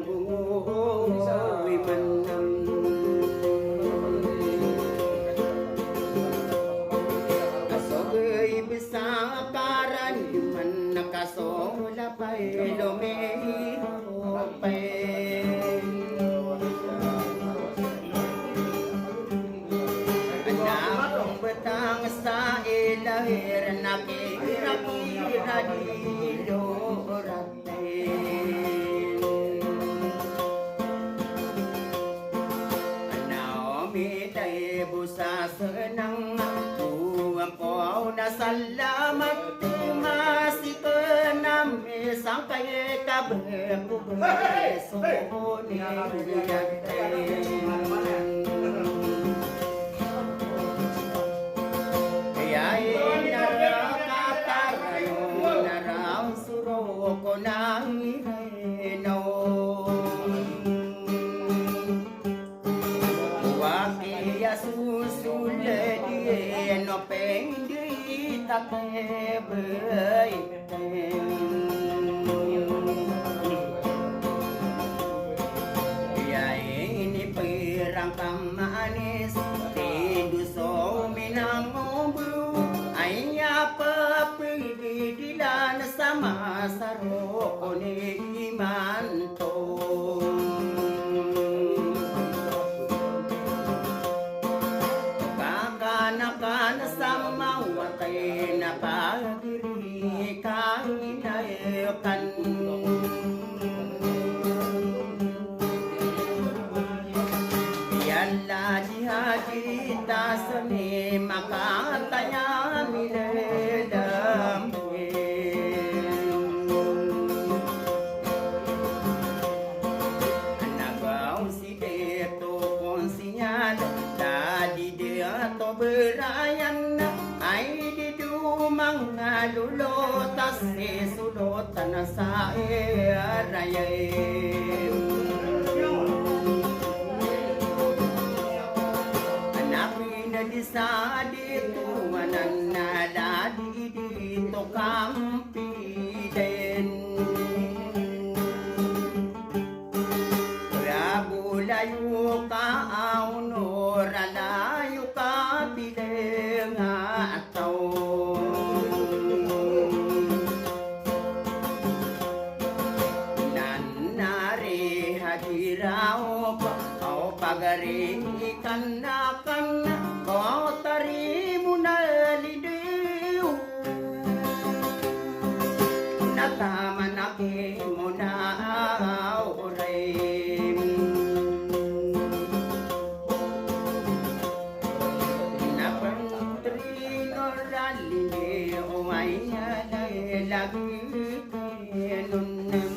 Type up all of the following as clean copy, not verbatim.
bungoy manam asogay besakaran man nakasola pa'y lumiho pa'y anakong batang sa ilahir nakikira dilo ratin Naomi tayo busa senang buang ko na salamat masih kenam sampai kabar ku besok ni no pendi take bơi ya ini pirang kamanis tindu so minang ngobu ayya papi dilan sama saroko ni manto sama watay na pagdiri kainayakan Yalla dihajita sani makatanya miledam Nagaw si Deto konsinyal tadi dia to berayan ay di dumang lulutas sulutan sa erayay hanapin na di sa dito mananala di dito kampi din Rabulayo ka aunor alayo ka Nanari hadirao kau pagari ikan kau tari munalidiu natamanaki munau reim napantri noralini umaya lagi kenunam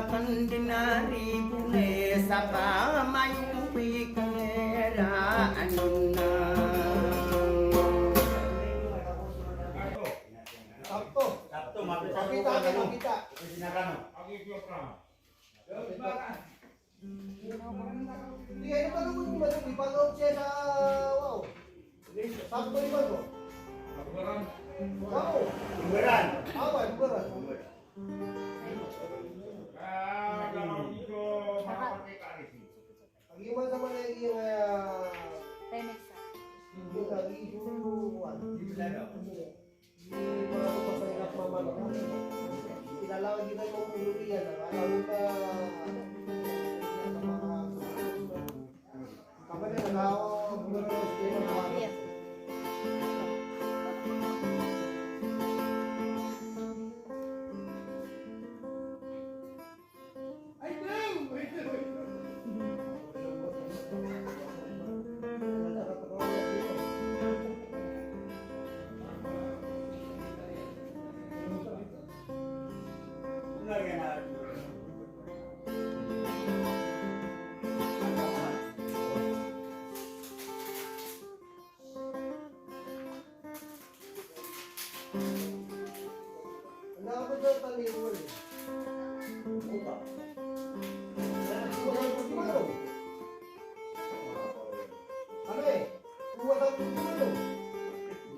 Pandinari bune sapa mayu pikera anuna Sabtu makita sinakano Iya itu kan aku baru dipantau saya wow Sabtu di mana Lebaran apa Lebaran Gimana sama lagi yang Remesa. Ini lagi dulu di mana pasal nak mama tidak lagi kita mau dulu dia kalau kita kapan yang kau berus dia Iya. Kenapa dia tali boleh? Buka. Ano buat aku dulu.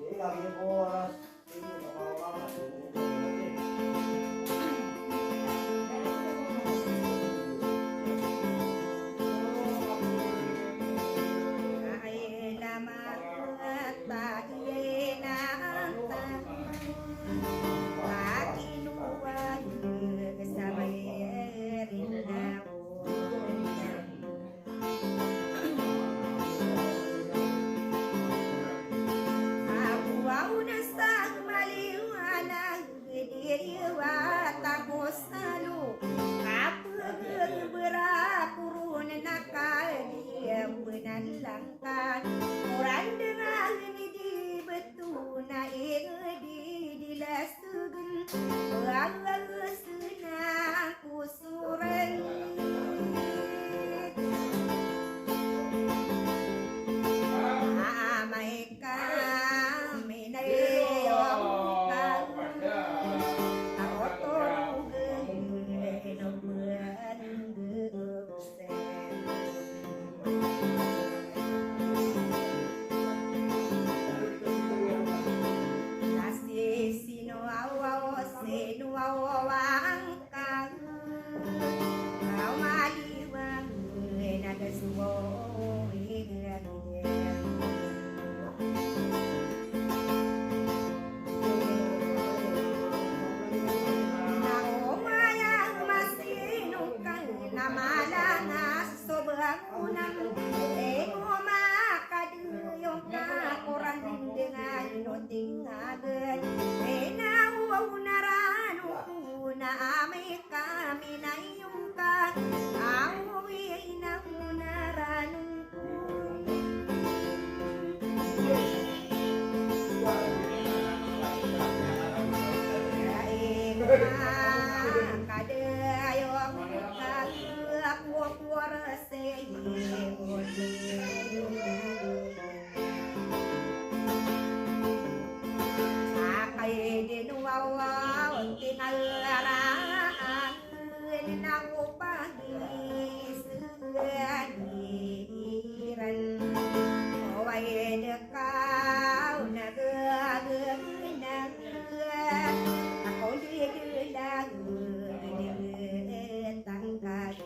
Ini lagi boras. Ini apa-apa. kadayong kagak wawarase sakay din wawaw tinalaraan na upahisuan iran away dekau nagagag ako lilang tangkad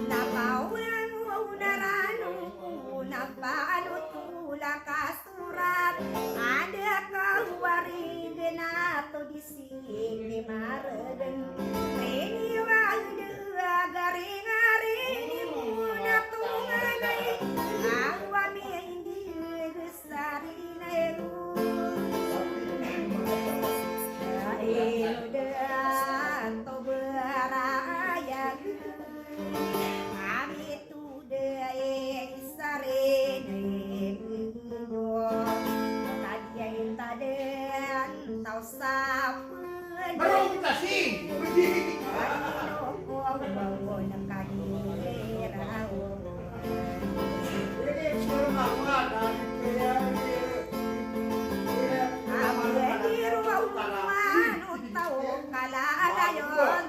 napaulan mo naranong napaano tula kasurat ada kawarin na to dising ni maradan reniwag garing-garing muna tunganay awami hindi gusari na iludan to berayag kami tuday sarin kadiyain taden tau sapun Marong kasih.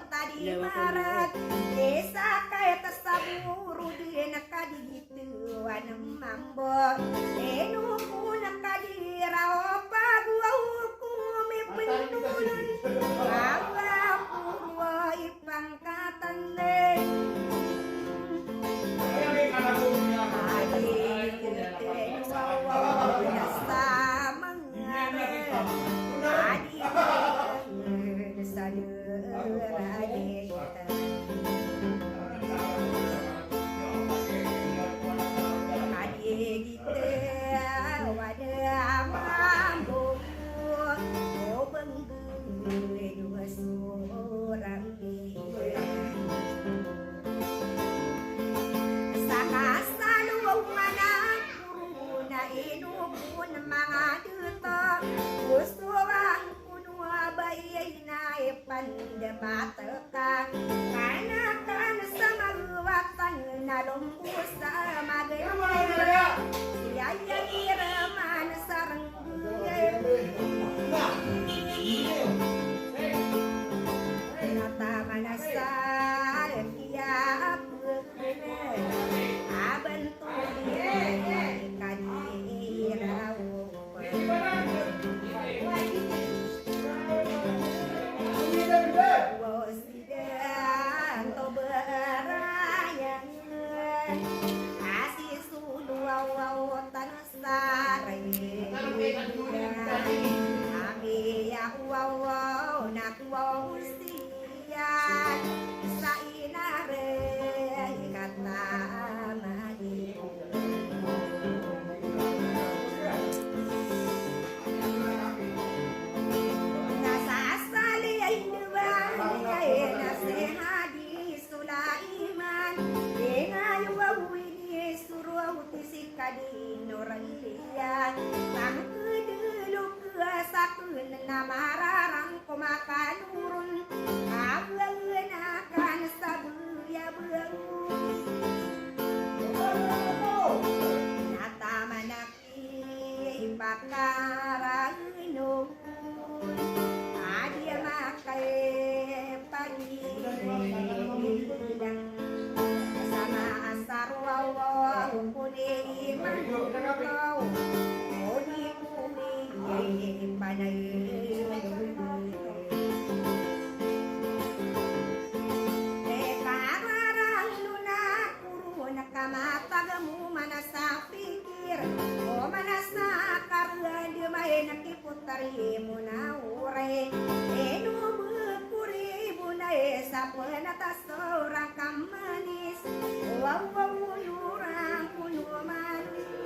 Tadi marat desa kaya tasaburu di nakadituan mambo enu nakadira opa gua hukum ipentulun awa gua ipangkatan deh pandematakan karena kan sama watan nalumpusa magaya siaya iraman sarang nata manasar tiap abentu kanirau namararang kumakan urun abang akan sabuya beung nata manaki pakarang inung adia makai pagi sama asar wawa kumpuli manggau odi kumi panai matagamu manasa pikir o manasa karga dia main nakiputari munaure enu bukuri bunai sapena tas orang kamanis wow orang kuno manis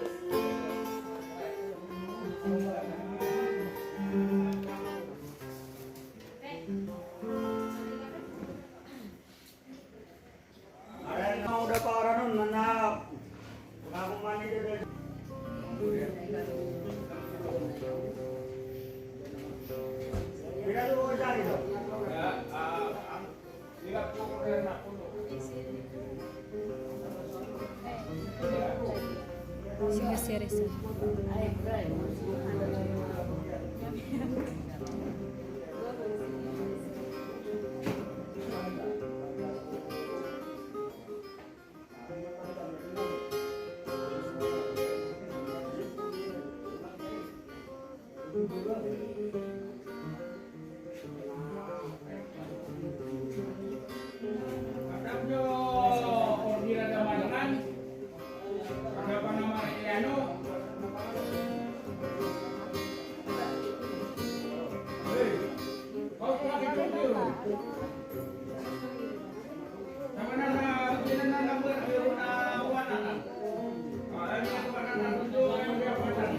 udah parah nun manap aku mandi deh Teresa. Adabnya orderan damanan. Apa nama Eliano? Hei, kau lagi jujur. Damanan jenengan number na wana. Ini aku wana tujuh yang dia pasang.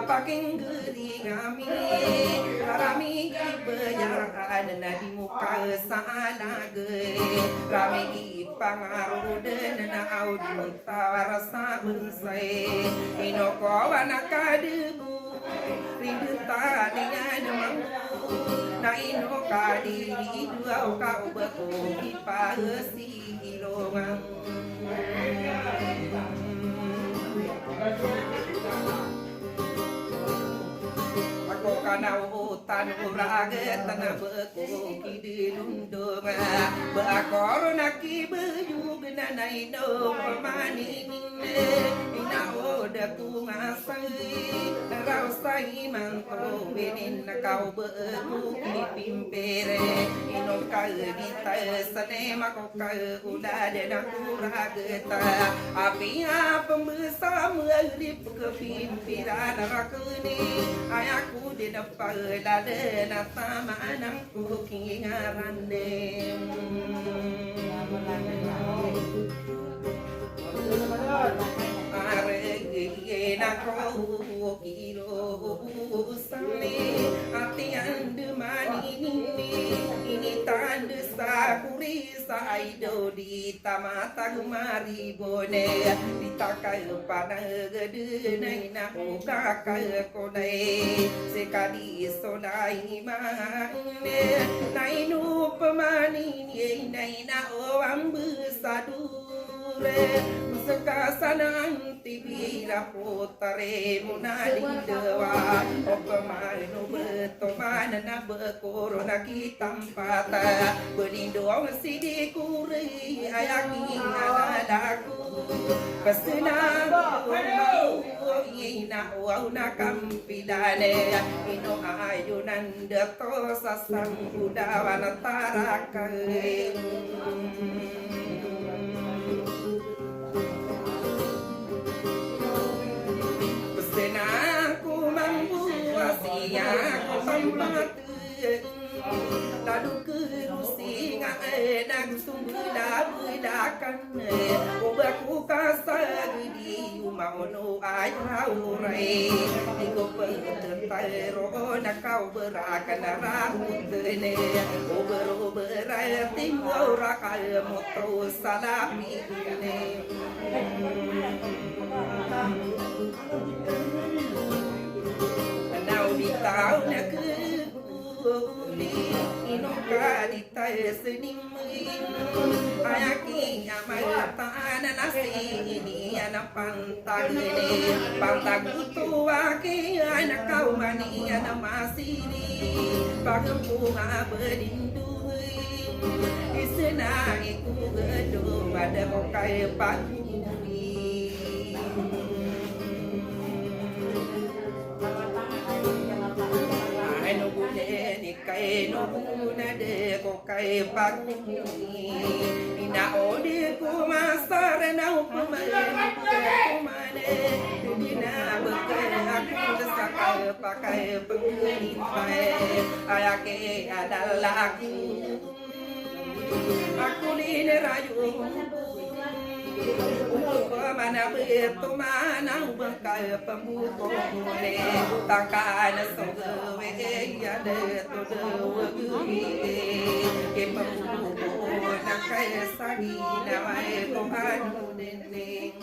paking geri kami rami bejaran na di muka sana ge rami pangaruh dan na audi tarasa bensai inoko wana kadebu rindu tadinya demangku na inoka diri dua kau berkopi pahesi ilongang aku kana hutan uraget tanah beku kidilundung bakor naki bejug nanai no pamaning ina oda ku ngasai rausai manto benin kau beku pimpere ino kau ditasane mako kau udah dena uraget api pembesar melip ke pimpiran rakuni ayaku di depan ladena sama anakku kingarane arege nakau kilo usane hati ande mani ini tanda sakuri saido di tamata gemari bone ditakai pada gede naina ukakai konai sekali solai mane nainu pemani naina oam besadure sekasanan tibira putare munadi dewa opemanu betomana na bekorona kitampata berlindung sidikuri ayaki anadaku pesenang ina wauna kampidane ino ayunan dato sasang udawana tarakai aku mampu aku tempat lalu kerusi ngadang sungguh dakan obaku kasar di mau no ayah urai iku pengetero nak kau berakan rambut ne ober timur rakal motor salami ne now di tahun negeri inoka di tay sening ayaki amal tanah nasi ini anak pantag ini pantag tua ke anak kau mani anak masih ni pagempunga berindu isena iku gedung ada kokai pagi kai no na de ko kai pak ina odi ku masar na upamane kumane dina bekai aku sakal pakai pengini pai ayake adalah aku ni rayu mana beto mana bekai pemuko ne takkan sogewe ya de todo guri ke pemuko nakai sagi nawai ko anu dendeng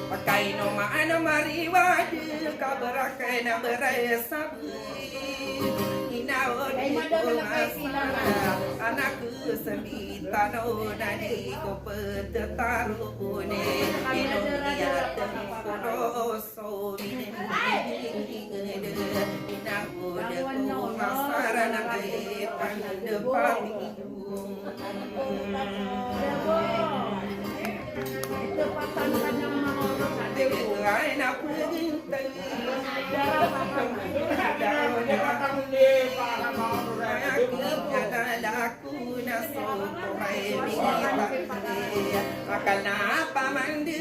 pakai no mana mariwad kabarakai na berai sabi anakku semita no nani ko petarune Indonesia tempo so ina udah ku masarana ai pande pamidung itu patan yang mau ai na perintah kenapa mandi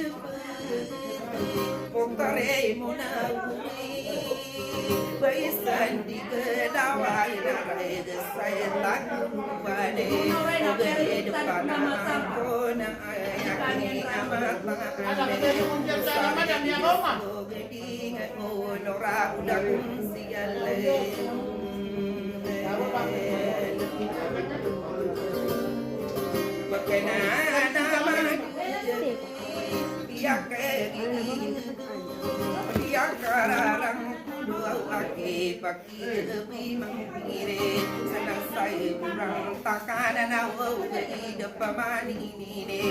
putare munawuri sandi gedawai narai desai takuane gede depan aku na ayakini amata ane gede ngonora udah kumsiale Bagaimana nama dia kegini dia kararang dua laki bagi lebih mengkiri senang saya kurang takkan nawa hidup pamani ini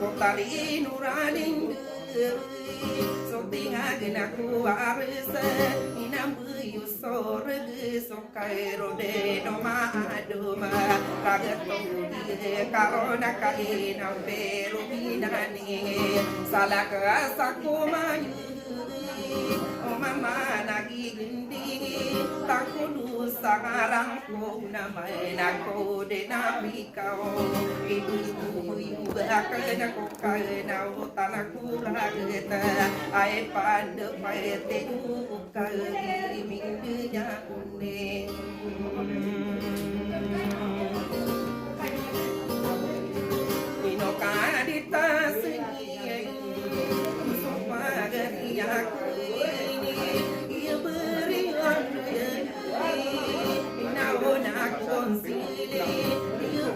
kotari nuraning so tinga gina ku arsa inam buyu sore so kairo de no ma aduma kagato di karona kaina pero binani salaka sakumayu o mama nagigindi takulu sangarang ko na may nako de nabikaw ibu bakana ko kana utanaku lageta ay pande paete ukali mingnya une ino kadita singi sopagari aku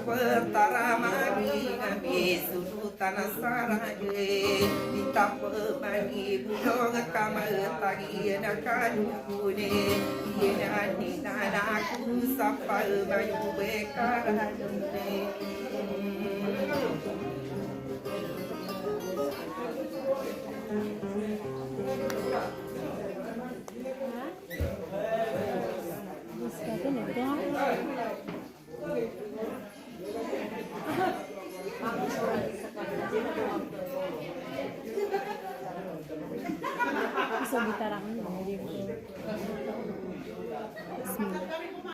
pertara magi ngabi sudutan sarage ditapa mani bulong kamatagi nakadune yenani nanaku sapal bayu bekarane Bisa ditarangan dong gitu.